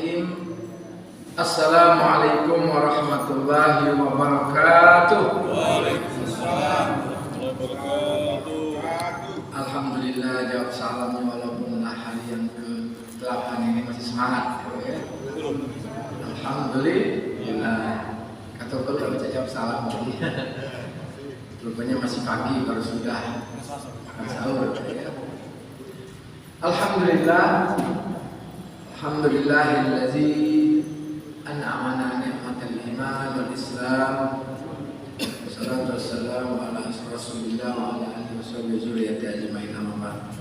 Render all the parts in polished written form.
Bismillahirrahmanirrahim. Assalamualaikum warahmatullahi wabarakatuh. Waalaikumsalam warahmatullahi wabarakatuh. Alhamdulillah, jawab salamnya walaupun hari yang ke-8 ini masih semangat ya. Alhamdulillah. Kata kalau baca jawab salam tadi. Rupanya masih pagi baru sudah makan sahur ya. Alhamdulillah. Alhamdulillahillazi an'amana ni'matal iman wal islam. Wassalatu wassalamu ala rasulillah wa ala alihi washabihi zurriyyati ajmain amma ba'd.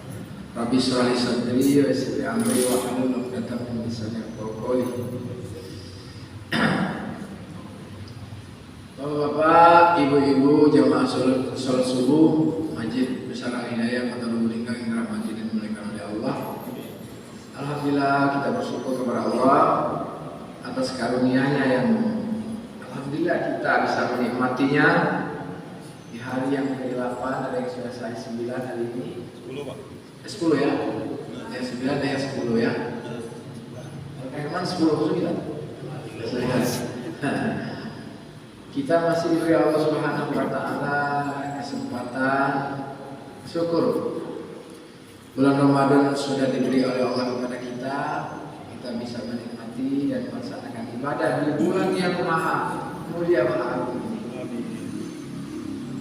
Rabbi shrah li sadri wa yassir li amri wa hlul 'uqdatam min lisani yafqahu qawli. Bapak-bapak, ibu-ibu, jamaah salat subuh Masjid Besar Al-Hidayah Kota Lubuk Linggau yang dirahmati dan dimuliakan oleh Allah. Alhamdulillah, kita bersyukur kepada Allah atas karunia-Nya yang alhamdulillah kita bisa menikmatinya di hari yang ke-8. Ada yang sudah saya 9 hari ini. 10 Pak. 10 ya? Ya 9 dan yang 10 ya. Herman 10 atau 9? Kita masih diberi Allah Subhanahu wa taala kesempatan syukur. Bulan Ramadan sudah diberi oleh Allah kepada kita bisa menikmati dan melaksanakan ibadah di bulan yang maha mulia maha agung ini.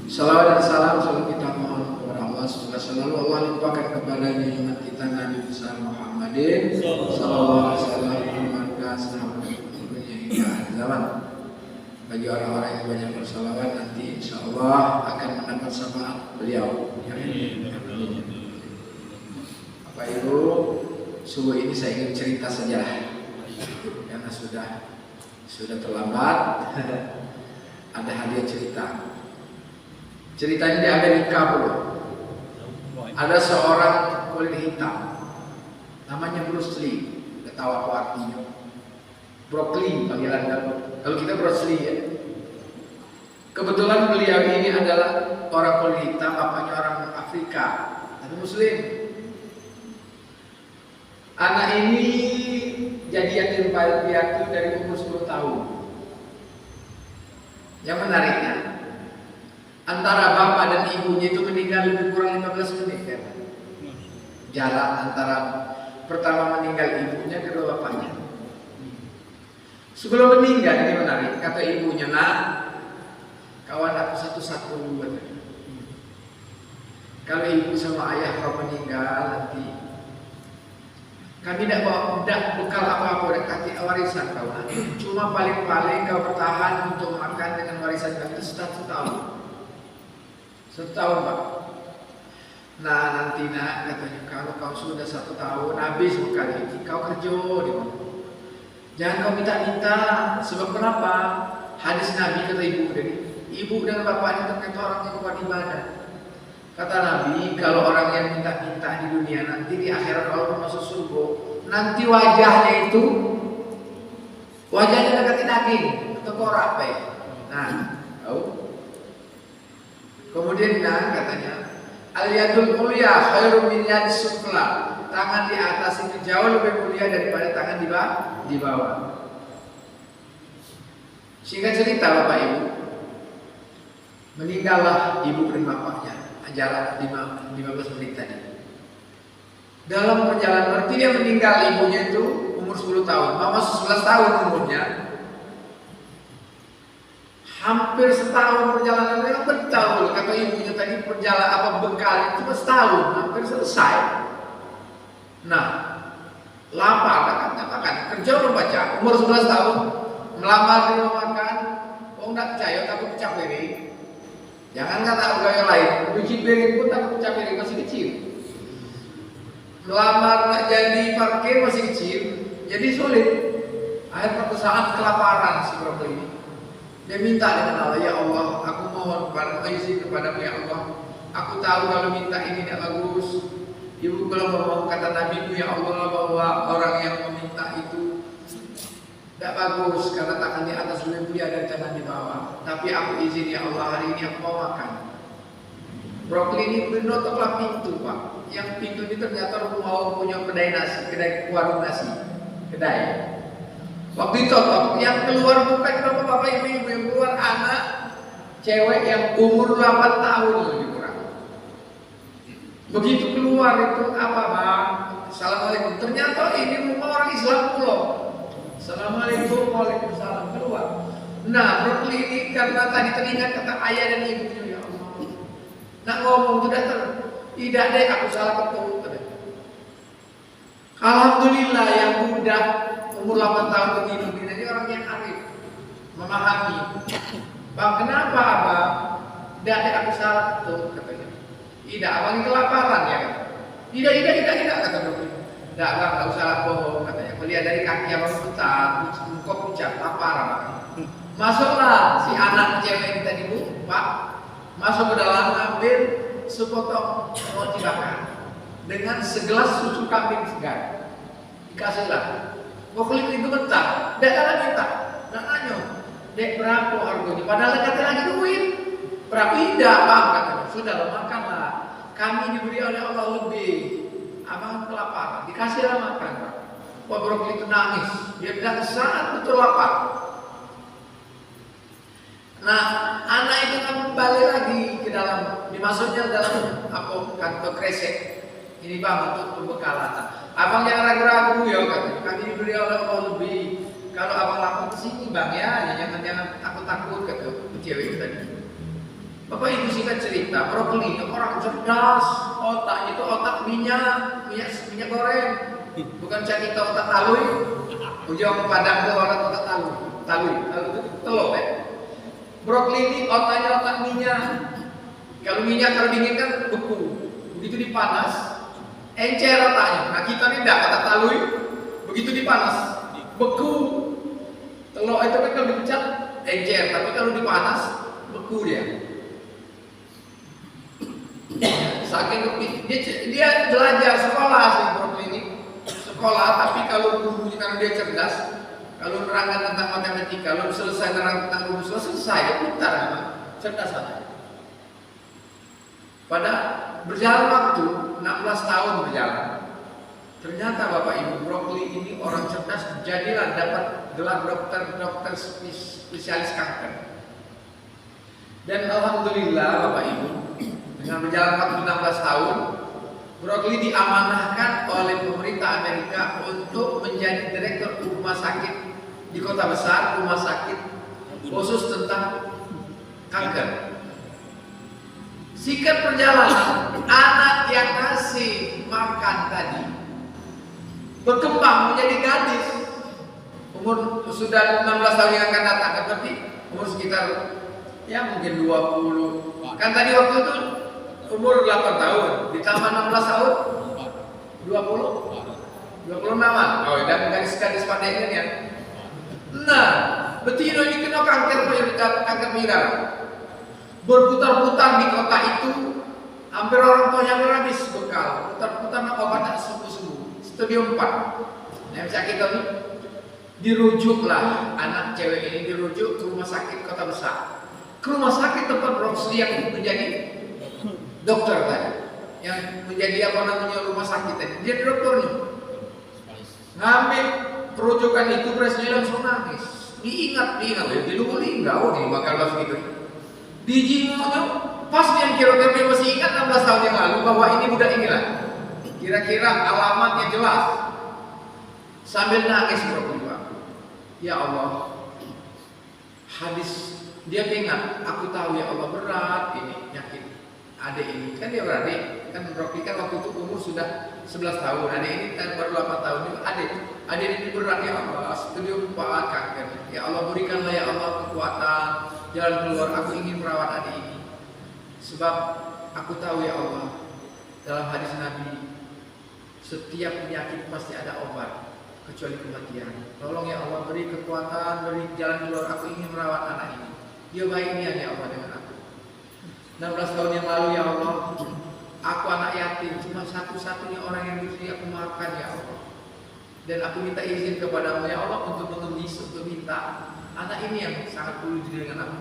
Salawat dan salam selalu kita mohon kepada Allah, semoga selalu Allah limpahkan kepada junjungan kita Nabi besar Muhammadin sallallahu alaihi wasallam, keluarga sahabat pengikutnya hingga akhir zaman. Bagi orang-orang yang banyak bersalawat nanti insya Allah akan mendapat syafaat beliau. Bapak Ibu, subuh ini saya ingin cerita saja karena sudah terlambat. Ada hadiah cerita. Ceritanya di Amerika bro. Ada seorang kulit hitam, namanya Bruce Lee. Gak tahu apa artinya. Brooklyn panggilan kalau kita Bruce Lee ya. Kebetulan beliau ini adalah orang kulit hitam, bapaknya orang Afrika, tapi Muslim. Anak ini jadi yatim piatu dari umur 10 tahun. Yang menariknya, antara bapak dan ibunya itu meninggal lebih kurang 15 menit kan? Jarak antara pertama meninggal ibunya kedua bapaknya. Sebelum meninggal ini menarik, kata ibunya, nak, kawan aku satu-satu. Kalau ibu sama ayah kau meninggal nanti, kami tidak bawa bekal apa-apa, udah kasih warisan kau. Cuma paling-paling kau bertahan untuk makan dengan warisan kami itu 1 tahun. 1 tahun Pak. Nah nanti nak, katanya kalau kau sudah 1 tahun habis bekal ini, kau kerja di mana? Jangan kau minta-minta. Sebab kenapa? Hadis Nabi kata ibu dan bapak ini terkait orang yang kuat ibadah. Kata Nabi, kalau orang yang minta-minta di dunia nanti di akhirat kalau masuk surga, nanti wajahnya dekati daging atau korak pe. Nah, tahu? Kemudian katanya, al-yadul mulia khairum min yadis sufla. Tangan di atas itu jauh lebih mulia daripada tangan di bawah. Singkat cerita Bapak Ibu, meninggallah ibu dan bapaknya. Jarak 15 menit tadi. Dalam perjalanan berarti dia meninggal ibunya itu umur 10 tahun, mama 11 tahun umurnya. Hampir setahun perjalanan memang betul kata ibunya tadi perjalanan bekal itu setahun, hampir selesai. Nah, lapar makan, kerja belum baca, umur 11 tahun, melamar di rumah makan, nggak percaya takut pecah piring. Jangan kata orang lain, cuci piring pun takut pecah piring, masih kecil. Melamar nggak jadi parkir masih kecil, jadi sulit. Akhir suatu saat kelaparan si Brokoli ini. Dia minta dengan Allah, ya Allah, aku mohon izin kepadamu ya Allah. Aku tahu kalau minta ini tidak bagus. Ibu kalau ngomong kata Nabi ya Allah bahwa orang yang meminta itu tidak bagus karena tangan di atas lebih mulia dari tangan di bawah. Tapi aku izin ya Allah, hari ini aku mau makan. Brokoli ini menotoklah pintu Pak. Yang pintu ini ternyata mau punya kedai nasi, kedai warung nasi, kedai. Waktu itu yang keluar bukan bapak-bapak ibu-ibu, yang keluar anak cewek yang umur 8 tahun lebih kurang. Begitu keluar itu apa bang? Assalamualaikum. Ternyata ini rumah orang Islam pula. Assalamualaikum, waalaikumsalam, keluar. Nah, brokoli ini karena tadi teringat kata ayah dan ibunya, ya Allah. Nak ngomong sudah tidak deh, aku salah ketemu. Alhamdulillah yang budak umur 8 tahun begini, ini orang yang arif, memahami. Bang, kenapa abang? Tidak deh, aku salah ketemu, katanya. Tidak, abang ini kelaparan ya. Tidak, kata brokoli. Tidak bang, tak usah bohong, katanya. Melihat dari kaki abang putar, kok pucat, lapar abang. Masuklah si anak cewek ini tadi bu, pak, masuk ke dalam, ambil sepotong roti bakar dengan segelas susu kambing segar, dikasihlah. Brokoli itu bentar, dek kalah minta, nak nanya, dek berapa harganya? Padahal kata lagi duit, berapa? Tidak bang, katanya. Sudah makanlah, kami diberi oleh Allah lebih. Abang kelaparan, dikasihlah makan. Wah, brokoli itu nangis, dia bilang saat betul lapar. Nah, anak itu kembali lagi ke dalam, dimasuknya dalam kantong kresek. Ini bang untuk pembekalan. Abang jangan ragu-ragu ya, katanya. Kami diberi oleh Allah lebih. Kalau abang lapor ke sini bang ya, jangan takut kata cewek itu tadi. Bapak ibu singkat cerita, brokoli itu orang cerdas, otaknya itu otak minyak goreng. Bukan kita otak talui. Ujung padang itu orang otak talui itu telur ya. Brokoli ini otaknya otak minyak. Kalau minyak dingin kan beku. Begitu dipanas, encer otaknya. Nah kita ini tidak otak talui. Begitu dipanas, beku. Telur itu kan kalau dipecat encer, tapi kalau dipanas beku dia. Saking dia belajar sekolah sih brokoli ini. Sekolah, tapi kalau gurunya karena dia cerdas, kalau nerangkan tentang matematika, kalau selesai nerang tentang rumus selesai, dia pintar memang, cerdas saja. Pada berjalan waktu 16 tahun berjalan, ternyata bapak ibu brokoli ini orang cerdas, jadilah dapat gelar dokter spesialis kanker. Dan alhamdulillah bapak ibu, dengan berjalan waktu 16 tahun, brokoli diamanahkan oleh pemerintah Amerika untuk menjadi direktur rumah sakit di kota besar, rumah sakit khusus tentang kanker. Singkat perjalanan, anak yang ngasih makan tadi berkembang menjadi gadis. Umur sudah 16 tahun yang akan datang, berarti umur sekitar ya mungkin 20. Kan tadi waktu itu umur 8 tahun, ditambah 16 tahun 26-an. Oh, dan gadis-gadis pada ini ya. Nah, betina ini kena kanker payudara. Berputar-putar di kota itu, hampir orang tuanya habis bekal. Putar-putar nak obat sembuh-sembuh. Stadium 4. Yang sakit tadi dirujuklah anak cewek ini dirujuk ke rumah sakit kota besar. Ke rumah sakit tempat brokoli yang menjadi dokter tadi, yang menjadi rumah sakit tadi. Dia dokternya ngambil perujukan itu, presiden langsung nangis. Diingat, diluli enggak, oh ini bakal bahas gitu. Dijingonya, pas dia kira-kira masih ingat 16 tahun yang lalu bahwa ini budak inilah. Kira-kira alamatnya jelas. Sambil nangis brokoli, Pak. Ya Allah, hadis dia ingat, aku tahu ya Allah berat ini nyakit adik ini. Kan dia beradik, kan brokoli kan waktu itu umur sudah 11 tahun. Adik ini kan baru 8 tahun. Adik ini berat ya Allah, stadium 4 kanker. Ya Allah berikanlah ya Allah kekuatan jalan keluar. Aku ingin merawat adik ini. Sebab aku tahu ya Allah, dalam hadis Nabi, setiap penyakit pasti ada obat kecuali kematian. Tolong ya Allah beri kekuatan, beri jalan keluar. Aku ingin merawat anak ini. Dia baiknya ya Allah dengan aku. 16 tahun yang lalu ya Allah, aku anak yatim, cuma satu-satunya orang yang bisa aku maafkan ya Allah. Dan aku minta izin kepadamu ya Allah untuk mengemis, untuk minta anak ini yang sangat perlu dengan aku.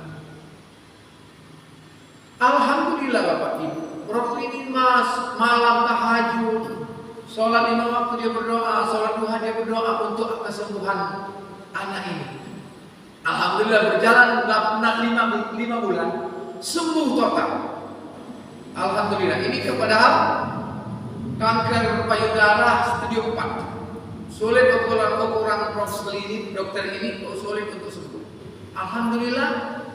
Alhamdulillah Bapak Ibu, brokoli ini malam tahajud, sholat 5 waktu dia berdoa, sholat duha dia berdoa untuk kesembuhan anak ini. Alhamdulillah berjalan 5 bulan sembuh total. Alhamdulillah. Ini padahal kanker payudara stadium 4. Sulit ukuran profesor ini, dokter ini sulit untuk sembuh. Alhamdulillah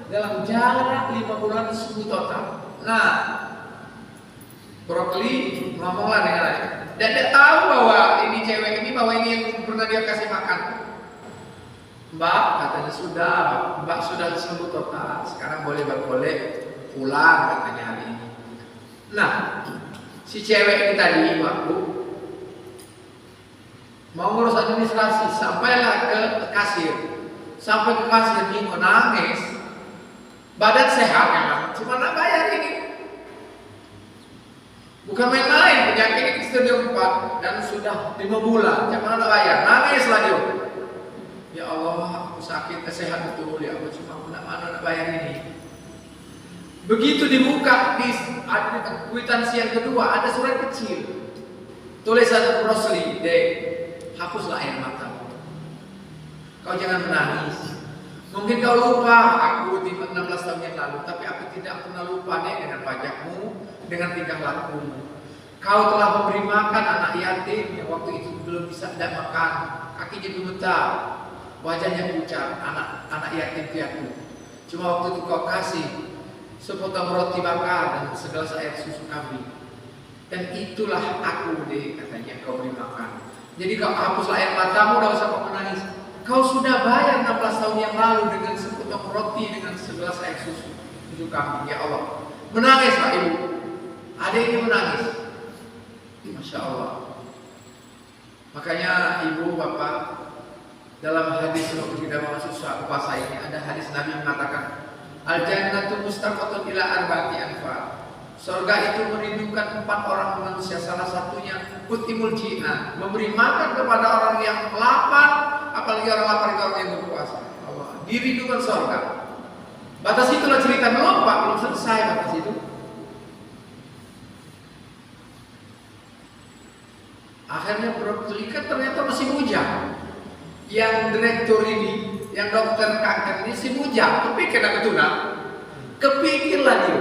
dalam jarak 5 bulan sembuh total. Nah, brokoli ngomonglah dengan lain. Dan dia tahu bahwa ini cewek ini, bahwa ini yang pernah dia kasih makan. Mbak katanya Mbak sudah sembuh total. Sekarang boleh pulang katanya hari ini. Nah, si cewek ini tadi waktu mau ngurus administrasi, sampailah ke kasir. Sampai ke kasir ini nangis. Badan sehat kan, cuma nak bayar ini. Bukan main-main, penyakit ini stadium 4 dan sudah 5 bulan. Jangan nak bayar, nangislah dia. Ya Allah, aku sakit, sehat betul ya Allah, cuma mana nak bayar ini. Begitu dibuka di kwitansi yang kedua ada surat kecil, tulisan Rosli, hapuslah air matamu. Kau jangan menangis. Mungkin kau lupa aku 16 tahun yang lalu, tapi aku tidak pernah lupa dengan pajakmu, dengan tingkah lakumu. Kau telah memberi makan anak yatim yang waktu itu belum bisa tidak makan, kakinya gemetar, wajahnya pucat, anak yatim piatu. Cuma waktu itu kau kasih sepotong roti bakar dan segelas air susu kambing. Dan itulah aku katanya kau beri makan. Jadi kau hapuslah air matamu, tidak usah kau menangis. Kau sudah bayar 16 tahun yang lalu dengan sepotong roti, dengan segelas air susu kambing. Ya Allah, menangis Pak Ibu. Ada ini menangis. Masya Allah. Makanya Ibu Bapak, dalam hadis waktu kita masuk puasa ini ada hadis Nabi mengatakan, Al-jannatu mustaqatun ila arba'ati anfar. Surga itu merindukan 4 orang manusia, salah satunya kutimul ji'an, memberi makan kepada orang yang lapar, apalagi orang lapar itu orang yang berpuasa. Allah dirindukan surga. Batas itulah cerita belum Pak, belum selesai batas itu. Akhirnya berkelikat ternyata masih bujang. Yang direktur ini, yang dokter kanker ini si bujang, kepikir nak ketuna, kepikirlah dia.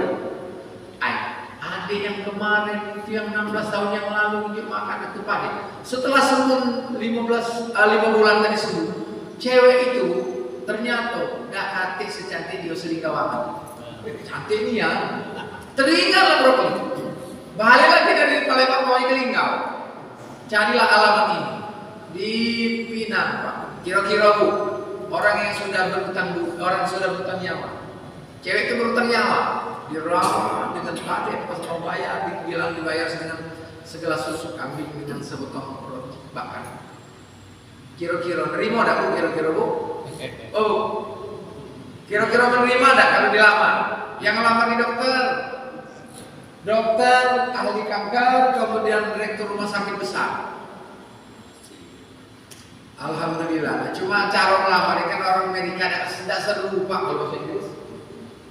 Adik yang kemarin itu yang 16 tahun yang lalu dia makan itu padi. Setelah sembuh 5 bulan tadi sembuh, cewek itu ternyata gak cantik secantik dia selingkawan. Cantik nih ya. Teringatlah brokoli. Balik lagi dari Palembang mau ke Linggau. Carilah alamat ini di Pinang Pak. Kira-kira Bu, orang yang sudah berhutang nyawa. Cewek itu berhutang nyawa. Dirawat dengan padet pas mau bayar, dibilang dibayar dengan segelas susu kambing dengan sepotong roti bakar. Kira-kira nerima tak Bu? Kira-kira Bu? Oh, kira-kira menerima tak kalau dilamar? Yang ngelamar di dokter ahli kanker, kemudian direktur rumah sakit besar. Alhamdulillah. Cuma cara melamar kan orang Amerika tidak seru Pak kalau bahasa Inggris.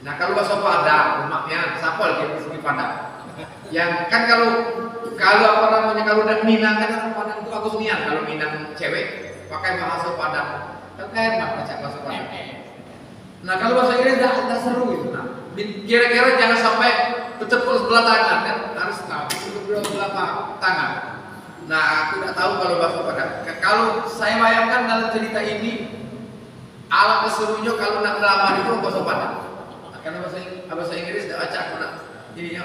Nah kalau bahasa Padang, rumahnya sapol gitu di Padang. Yang kan kalau apa namanya kalau udah Minang kan orang Padang itu bagus niat. Kalau Minang cewek pakai bahasa Padang, kan baca bahasa Padang. Nah kalau bahasa Inggris tidak seru gitu. Nah kira-kira jangan sampai bertepuk sebelah tangan kan, harus tahu sebelah tangan. Nah aku tidak tahu kalau bahasa Padang. Kalau saya bayangkan dalam cerita ini alam keserunya kalau nak melamar itu bahasa Padang. Karena bahasa Inggris tidak baca aku nak ininya.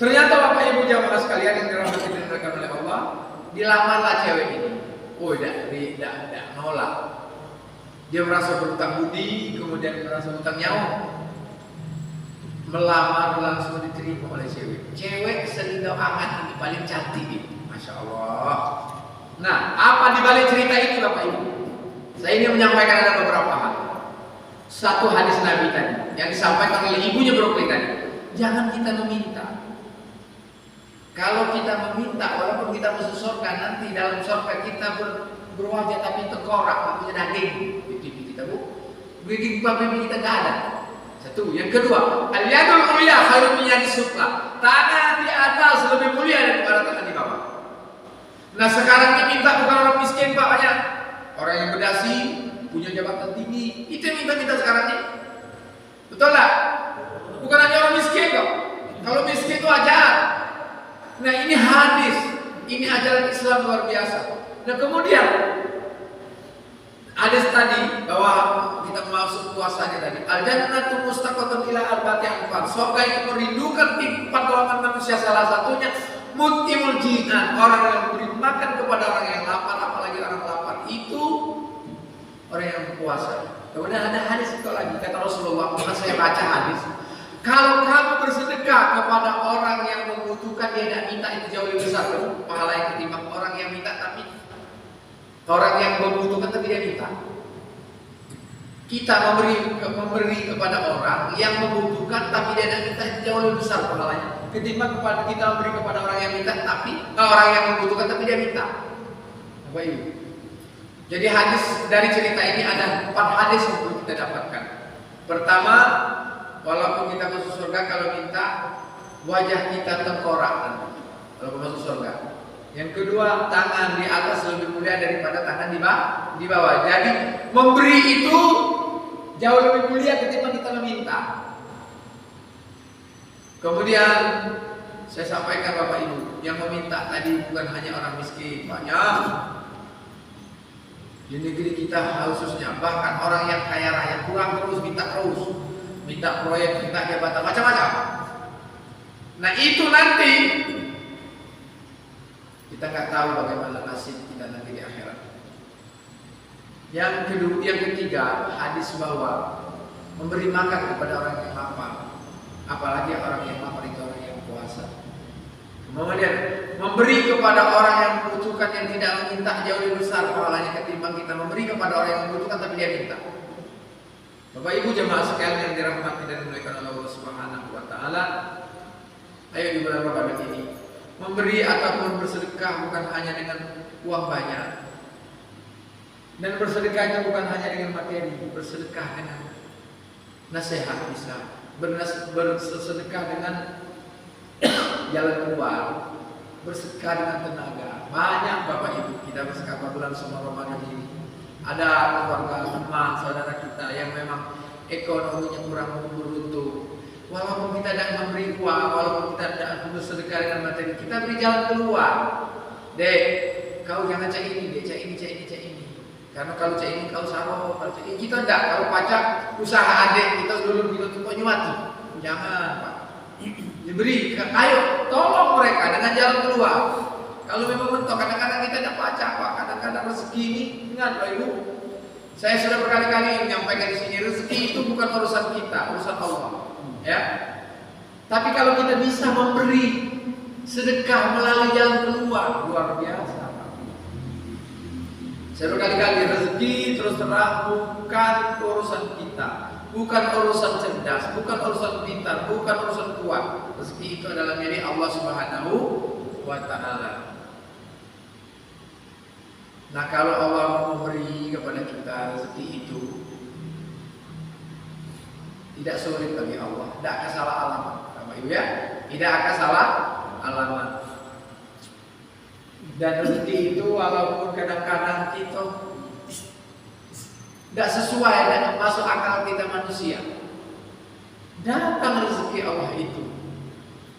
Ternyata Bapak Ibu jamaah sekalian yang dirahmati dan dimuliakan oleh Allah, dilamarlah cewek ini. Oh, tidak nolak. Dia merasa berhutang budi, kemudian merasa hutang nyawa. Melamar langsung diterima oleh cewek. Cewek selingkuh hangat ini paling cantik ini, Masya Allah. Nah, apa di balik cerita ini Bapak Ibu? Saya ingin menyampaikan ada beberapa hal. Satu hadis Nabi tadi yang disampaikan oleh ibunya brokoli tadi. Jangan kita meminta. Kalau kita meminta, walaupun kita masuk surga, nanti dalam surga kita berwajah tapi tengkorak, punya daging di pipi kita Bu. Gigi pipi kita nggak ada. Satu. Yang kedua, al-yadul ulya khairun min yadis sufla. Tangan di atas lebih mulia daripada tangan di bawah. Nah sekarang diminta bukan orang miskin Pak banyak. Orang yang berdasi, punya jabatan tinggi, itu yang minta kita sekarang ini. Betul lah? Bukan hanya orang miskin kok. Kalau miskin itu ajar. Nah ini hadis, ini ajaran Islam luar biasa. Nah kemudian hadis tadi bahwa kita masuk puasanya tadi. Al-jannatu mustaqatun ila arba'ati anfar. Surga itu merindukan 4 golongan manusia, salah satunya mutimul jinan, orang yang memberi makan kepada orang yang lapar, apalagi orang lapar itu orang yang berpuasa. Kemudian ada hadis itu lagi, kata Rasulullah, pernah saya baca hadis. Kalau kamu bersedekah kepada orang yang membutuhkan, dia tidak minta, itu jauh lebih besar pahala yang ketimbang orang yang minta tapi orang yang membutuhkan tapi dia minta. Kita memberi kepada orang yang membutuhkan tapi dia tidak minta, itu jauh lebih besar pahalanya ketimbang kepada kita memberi kepada orang yang minta tapi orang yang membutuhkan tapi dia minta. Bapak Ibu. Jadi hadis dari cerita ini ada 4 hadis yang perlu kita dapatkan. Pertama, walaupun kita masuk surga, kalau minta wajah kita tengkorak kalau masuk surga. Yang kedua, tangan di atas lebih mulia daripada tangan di bawah. Jadi memberi itu jauh lebih mulia ketimbang kita meminta. Kemudian saya sampaikan Bapak Ibu, yang meminta tadi bukan hanya orang miskin, banyak di negeri kita khususnya, bahkan orang yang kaya raya kurang terus, minta proyek, minta jabatan, macam-macam. Nah itu nanti kita nggak tahu bagaimana nasib kita nanti di akhirat. Yang ketiga, hadis bahwa memberi makan kepada orang yang lapar, apalagi orang yang lapar itu orang yang puasa. Kemudian memberi kepada orang yang membutuhkan, yang tidak meminta, jauh lebih besar pahalanya ketimbang kita memberi kepada orang yang membutuhkan tapi dia minta. Bapak Ibu jemaah sekalian yang dirahmati dan dimuliakan Allah Subhanahu wa taala, ayo di bulan Ramadan ini memberi ataupun bersedekah bukan hanya dengan uang banyak. Dan bersedekah itu bukan hanya dengan materi, bersedekah dengan nasihat bisa, bersedekah dengan jalan keluar, bersedekah dengan tenaga. Banyak Bapak Ibu kita bersedekah bulan semua Ramadan ini. Ada keluarga teman saudara kita yang memang ekonominya kurang beruntung. Walaupun kita tidak memberi uang, walaupun kita tidak bersedekah dengan materi, kita beri jalan keluar. Dek, kau jangan cek ini, dek, cek ini. Karena kalau cek ini kau salah, kalau cek ini kita tidak. Kalau pajak usaha adik kita dulu kita tutup mati. Jangan Pak. Diberi, ayo tolong mereka dengan jalan keluar. Kalau memang mentok, kadang-kadang kita tidak pajak Pak. Kadang-kadang rezeki ini, ingat Pak Ibu, saya sudah berkali-kali menyampaikan di sini, rezeki itu bukan urusan kita, urusan Allah. Ya, tapi kalau kita bisa memberi sedekah melalui jalan keluar, luar biasa. Saya berkali-kali, rezeki terus terang bukan urusan kita, bukan urusan cerdas, bukan urusan pintar, bukan urusan kuat. Rezeki itu adalah milik Allah Subhanahu wa taala. Nah, kalau Allah memberi kepada kita rezeki itu tidak sulit bagi Allah, tidak akan salah alamat, Bapak Ibu ya, tidak akan salah alamat. Dan rezeki itu walaupun kadang-kadang kita tidak sesuai dengan masuk akal kita manusia, datang rezeki Allah itu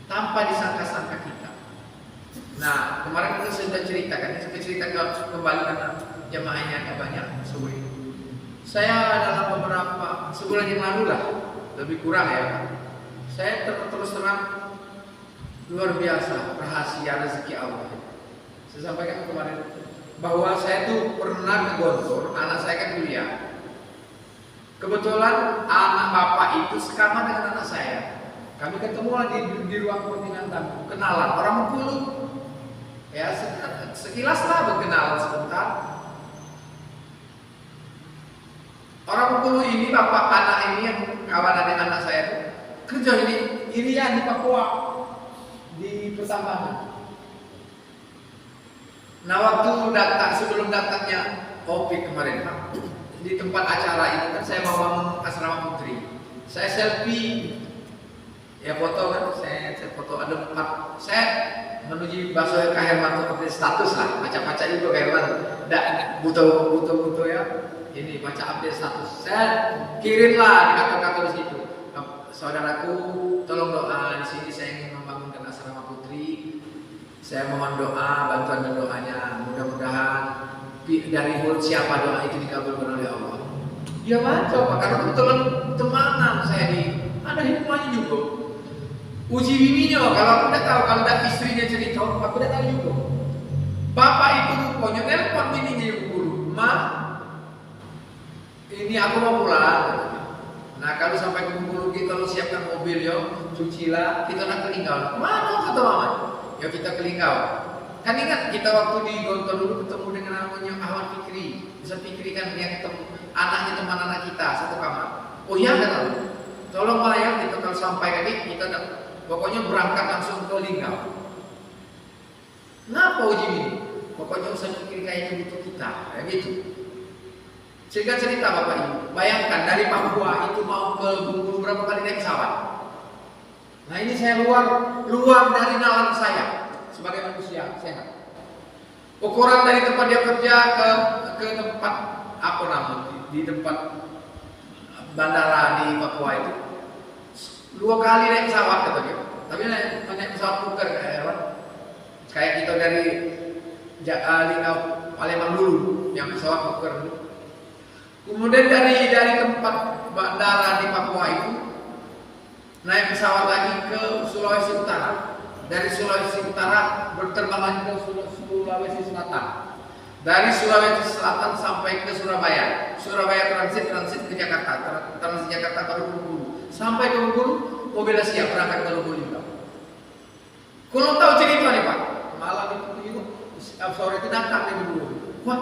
tanpa disangka-sangka kita. Nah, kemarin kita sudah ceritakan, saya ceritakan kembali karena jamaahnya agak banyak sore. Saya dalam beberapa sebulan yang lalu lah, lebih kurang ya, saya terus terang luar biasa rahasia rezeki Allah. Saya sampaikan kemarin bahwa saya tuh pernah ke Gontor, anak saya kan kuliah. Kebetulan anak bapak itu sekamar dengan anak saya. Kami ketemu di ruang perundingan tamu, kenalan orang Bengkulu. Ya sekilas lah berkenalan sebentar. Orang Bengkulu ini bapak anak ini yang kawan anak saya itu kerja ini ya di Papua di pertambangan. Nah waktu datang sebelum datangnya Opik kemarin Pak, di tempat acara itu kan saya mau bangun asrama putri, saya selfie, ya foto kan, saya foto ada 4, saya menuju bakso Kak Herman untuk update status lah, baca-baca juga Kak Herman. Nggak butuh ya. Ini baca update status. Saya kirimlah di kantor-kantor di situ. Saudaraku, tolong doa di sini saya ingin membangunkan asrama putri. Saya mohon doa, bantuan dan doanya. Mudah-mudahan dari mulut siapa doa itu dikabulkan oleh Allah. Ya baca Pak, karena kebetulan temanan saya di ada hikmahnya juga. Uji bininya, kalau aku udah tahu, kalau udah istrinya cerita, aku udah tahu juga. Bapak itu rupanya nelpon bininya dulu, Ma, ini aku mau pulang. Nah kalau sampai ke Bengkulu kita lo siapkan mobil yo, cucilah, kita nak ke Linggau. Mana kata mama? Ya kita ke Linggau. Kan ingat kita waktu di Gontor dulu ketemu dengan namanya Ahmad Fikri. Bisa Fikri kan dia ketemu anaknya teman anak kita satu kamar. Oh iya kan? Tolong Pak ya, kita kalau sampai tadi kita pokoknya berangkat langsung ke Linggau. Kenapa uji ini? Pokoknya usah Fikri kayaknya butuh kita, kayak gitu. Sehingga cerita Bapak Ibu, bayangkan dari Papua itu mau ke Bengkulu berapa kali naik pesawat. Nah ini saya luar dari nalar saya sebagai manusia sehat. Ukuran dari tempat dia kerja ke tempat apa namanya di tempat bandara di Papua itu 2 kali naik pesawat kata dia. Tapi naik pesawat tuker kayak kita dari Linggau Palembang dulu yang pesawat tuker dulu. Kemudian dari tempat bandara di Papua itu naik pesawat lagi ke Sulawesi Utara. Dari Sulawesi Utara berterbang lagi ke Sulawesi Selatan. Dari Sulawesi Selatan sampai ke Surabaya. Surabaya transit ke Jakarta. Transit Jakarta baru ke Bengkulu. Sampai ke Bengkulu mobilnya siap berangkat ke Bengkulu juga. Kalau tahu cerita nih Pak, malam itu sore itu datang di Bengkulu. Wah,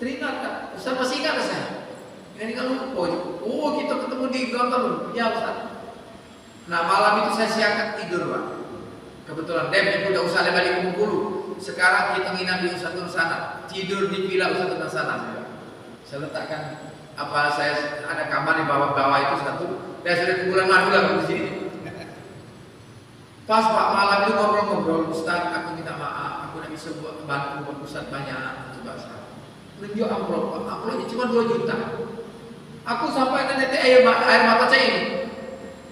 teringat kan? Ustaz masih ingat saya? Ini kan lupa. Oh kita ketemu di Gontor. Ya Ustaz. Nah malam itu saya siapkan tidur Pak. Kebetulan Dem udah usah balik ke Bengkulu. Sekarang kita nginap di Ustaz sana. Tidur di villa Ustaz sana. Saya letakkan saya ada kamar di bawah itu satu. Dan sudah ke bulan madu lah di sini. Pas Pak malam itu ngobrol-ngobrol, Ustaz aku minta maaf, aku tidak bisa bantu Ustaz banyak. Coba saya menunjuk amplopnya cuma 2 juta. Aku sampai nanti air mata saya ini.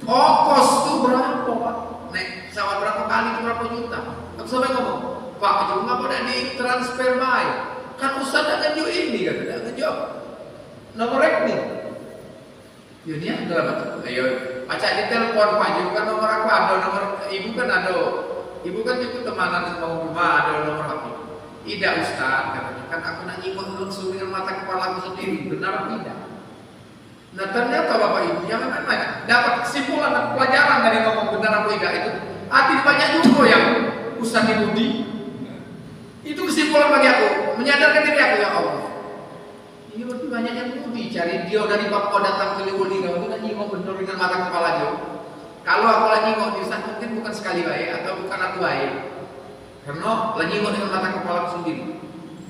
Ongkos itu berapa Pak? Naik pesawat berapa kali itu berapa juta? Aku sampai ngomong, Pak itu ngapa ada di transfer baik? Kan Ustaz ada ngejuk ini kan, ada ngejuk nomor rekening. Ya dia dalam betul. Ayo baca di telepon Pak, juga kan nomor aku ada, nomor ibu kan ada. Ibu kan itu temanan sama rumah ada nomor HP. Tidak Ustaz, katanya kan aku nak nyimak langsung dengan mata kepala aku sendiri, benar atau tidak? Nah ternyata Bapak Ibu jangan banyak dapat kesimpulan dan pelajaran dari ngomong benar atau tidak itu. Hati banyak juga yang Ustaz Budi. Itu kesimpulan bagi aku, menyadarkan diri aku ya Allah. Iya berarti banyak yang budi cari dia dari Papua datang ke Linggau itu kan nyingok benar dengan mata kepala dia. Kalau aku lagi nyingok di Ustaz mungkin bukan sekali baik atau bukan aku baik. Karena lagi nyingok dengan mata kepala aku sendiri.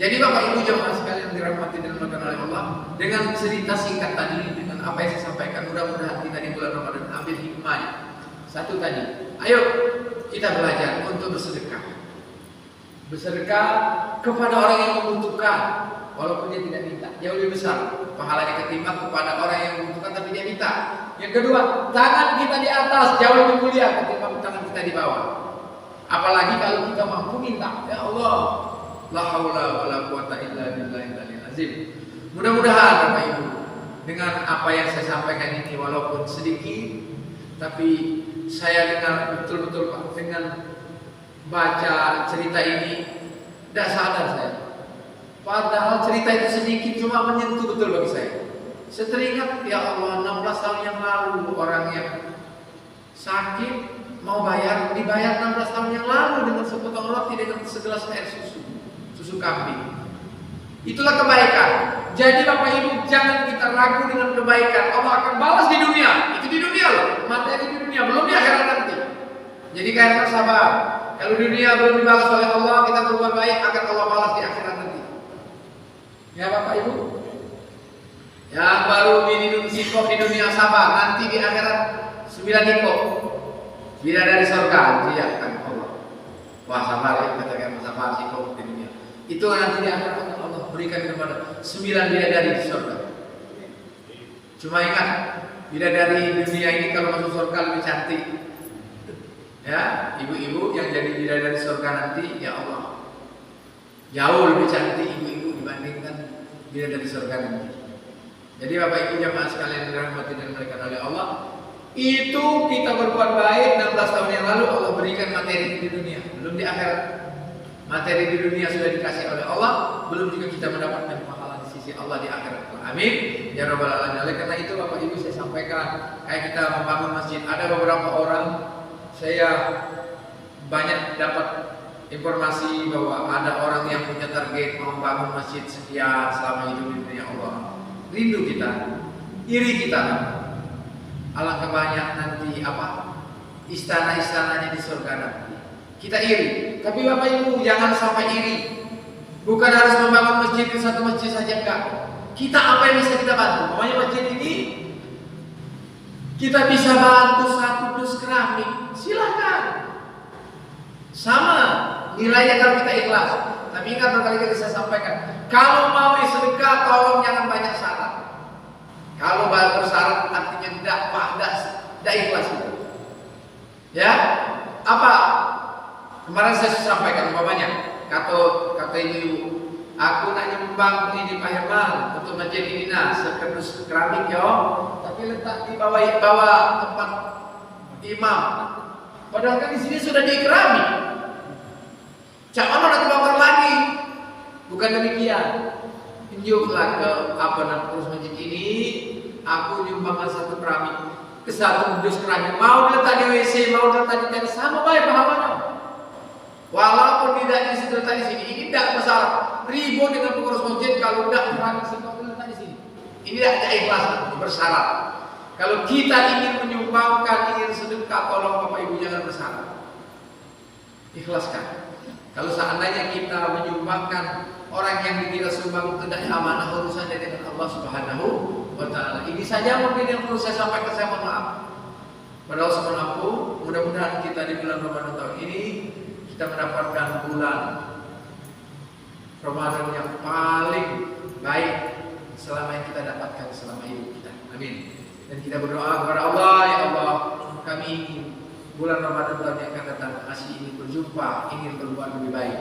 Jadi Bapak Ibu jemaah sekalian dirahmati dan dimuliakan oleh Allah, dengan cerita singkat tadi, dengan apa yang saya sampaikan, mudah-mudahan kita di bulan Ramadan ambil hikmahnya. Satu tadi, ayo kita belajar untuk bersedekah. Bersedekah kepada orang yang membutuhkan, walaupun dia tidak minta, jauh lebih besar pahalanya ketimbang kepada orang yang membutuhkan tapi dia minta. Yang kedua, tangan kita di atas jauh lebih mulia ketimbang tangan kita di bawah. Apalagi kalau kita mampu minta, ya Allah. La haula wala quwata illa billahil aliyil azim. Mudah-mudahan Bapak Ibu dengan apa yang saya sampaikan ini walaupun sedikit tapi saya dengar betul-betul Pak dengan baca cerita ini tidak sadar saya. Padahal cerita itu sedikit cuma menyentuh betul bagi saya. Seteringat ya Allah 16 tahun yang lalu orang yang sakit mau dibayar 16 tahun yang lalu dengan sepotong roti dengan segelas air susu kambing. Itulah kebaikan. Jadi Bapak Ibu jangan kita ragu dengan kebaikan. Allah akan balas di dunia. Itu di dunia loh. Materi di dunia, belum di akhirat nanti. Jadi kalian sabar. Kalau dunia belum dibalas oleh Allah, kita berbuat baik akan Allah balas di akhirat nanti. Ya Bapak Ibu. Yang baru sikoh di dunia sabar, nanti di akhirat 9 nikoh. Bila dari surga diakan Allah. Wah sabar ya, katakan sabar sih kau di dunia. Itu nanti di akhirat Allah berikan kepada 9 bidadari di surga. Cuma ingat, bidadari dunia ini kalau masuk surga lebih cantik. Ya, ibu-ibu yang jadi bidadari surga nanti, ya Allah, jauh lebih cantik ibu-ibu dibandingkan bidadari surga nanti. Jadi Bapak Ibu jamaah sekalian dirahmati dan dimuliakan oleh Allah, itu kita berbuat baik 16 tahun yang lalu Allah berikan materi di dunia, belum di akhirat. Materi di dunia sudah dikasih oleh Allah, belum juga kita mendapatkan pahala di sisi Allah di akhirat. Amin ya rabbal alamin. Oleh karena itu Bapak Ibu saya sampaikan, kayak kita membangun masjid, ada beberapa orang saya banyak dapat informasi bahwa ada orang yang punya target membangun masjid sekian selama hidup di dunia Allah. Rindu kita, iri kita. Alangkah banyak nanti istana-istananya di surga nanti. Kita iri, tapi Bapak Ibu jangan sampai iri. Bukan harus membangun masjid di satu masjid saja, enggak. Kita apa yang bisa kita bantu? Pokoknya masjid ini kita bisa bantu 1 dus keramik, silakan. Sama nilainya kalau kita ikhlas. Tapi ingat berkali-kali saya sampaikan, kalau mau sedekah tolong jangan banyak syarat. Kalau bersyarat artinya tidak ikhlas itu. Ya, apa? Kemarin saya sampaikan umpamanya, kata ibu, aku nak nyumbang ini Pak Herman untuk masjid ini sekerdus keramik yo, tapi letak di bawah tempat imam. Padahal kan di sini sudah di keramik. Cak mana nak bakar lagi? Bukan demikian. Tunjuklah ke pengurus masjid ini, aku nyumbangkan 1 keramik ke 1 dus keramik. Mau diletak di WC, mau diletak di teras, sama baik pahalanya. Walaupun tidak diletak di sini, ini tidak masalah. Ribut dengan pengurus masjid kalau tidak keramik semua diletak di sini. Ini tidak ikhlas, bersyarat. Kalau kita ingin menyumbangkan, ingin sedekah, tolong Bapak Ibu jangan bersyarat. Ikhlaskan. Kalau seandainya kita menyumbangkan, orang yang kita sumbang itu tidak amanah urusannya dengan Allah Subhanahu wa Ta'ala. Ini saja mungkin yang perlu saya sampaikan, saya mohon maaf. Padahal semangatku, mudah-mudahan kita di bulan Ramadan tahun ini kita mendapatkan bulan Ramadan yang paling baik selama yang kita dapatkan selama hidup kita. Amin. Dan kita berdoa kepada Allah, ya Allah, kami ingin bulan Ramadan tahun yang akan datang masih ingin berjumpa, ingin berbuat lebih baik.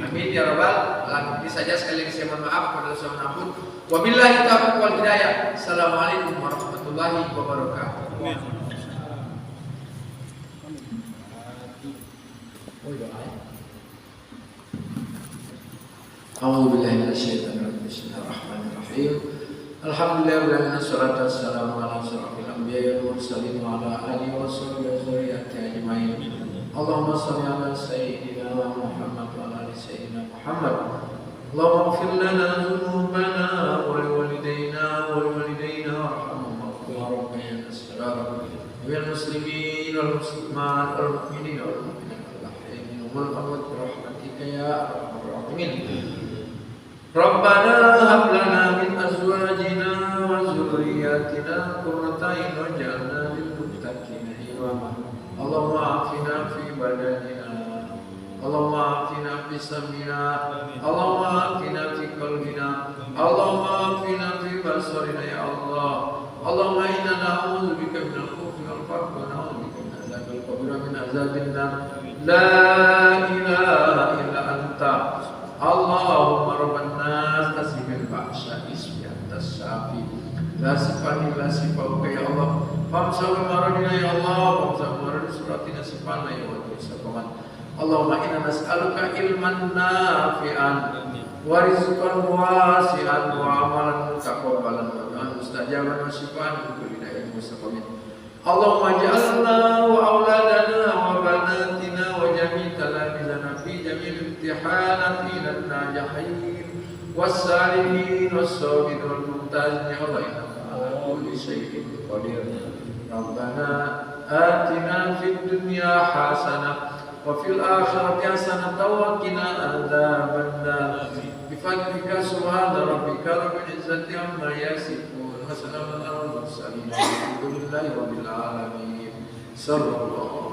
Amin ya rabbal alamin. Ini saja, sekali lagi saya mohon maaf kepada semua ampun. Wabillahi taufiq wal hidayah. Assalamualaikum warahmatullahi wabarakatuh. A'udzu billahi minasyaitonir rajim. Bismillahirrahmanirrahim. Alhamdulillah wassalatu wassalamu ala asyrofil anbiya'i wal mursalin wa ala alihi wa sahbihi ajma'in. Allahumma shalli ala sayyidina Muhammad wa ala ali sayyidina Muhammad. Allahumma ighfir lana dhunubana wa liwalidayna warhamhum wa rabbayana saghira wal muslimin wal muslimat wal mu'minin wal mu'minat wal ahya'i wal amwat bi rahmatika ya arhamar rahimin. Rabbana hab lana min azwajina wa dzurriyyatina qurrata a'yun waj'alna lil muttaqina imama. Allahumma afina fi badanina, Allahumma afina fi sam'ina, Allahumma afina fi qalbina, Allahumma afina fi basarina ya Allah. Allahumma inna na'udzu bika minal khufi wal faqri wa na'udzu bika min azabil qabri wa min azabin nar. La ilaha illa anta Allahumma rabban nas tasbihal ba'sa ismi atas safi la sifani la sifauka ya Allah. Famsahul maradina ya Allah, famsahul marad suratina sifana ya Allah. Allahumma inna nas'aluka ilman nafi'an wa rizqan wasi'an wa amalan taqabbalan wa du'an mustajaban wa shifaan min kulli da'in mustaqim. Allahumma ja'alna wa auladana wa banatina wa jami' talabizana fi jami'il imtihanati lan najahin was-salimin was-sabirin wal mumtazin ya Allah innaka ala kulli syai'in qadir. Rabbana atina fid dunya hasanah wa fil akhirati hasanah wa qina adzaban nar. Bi fadlika subhana rabbika rabbil izzati amma yasifun wa salamun alal mursalin walhamdulillahi rabbil alamin. Sallallahu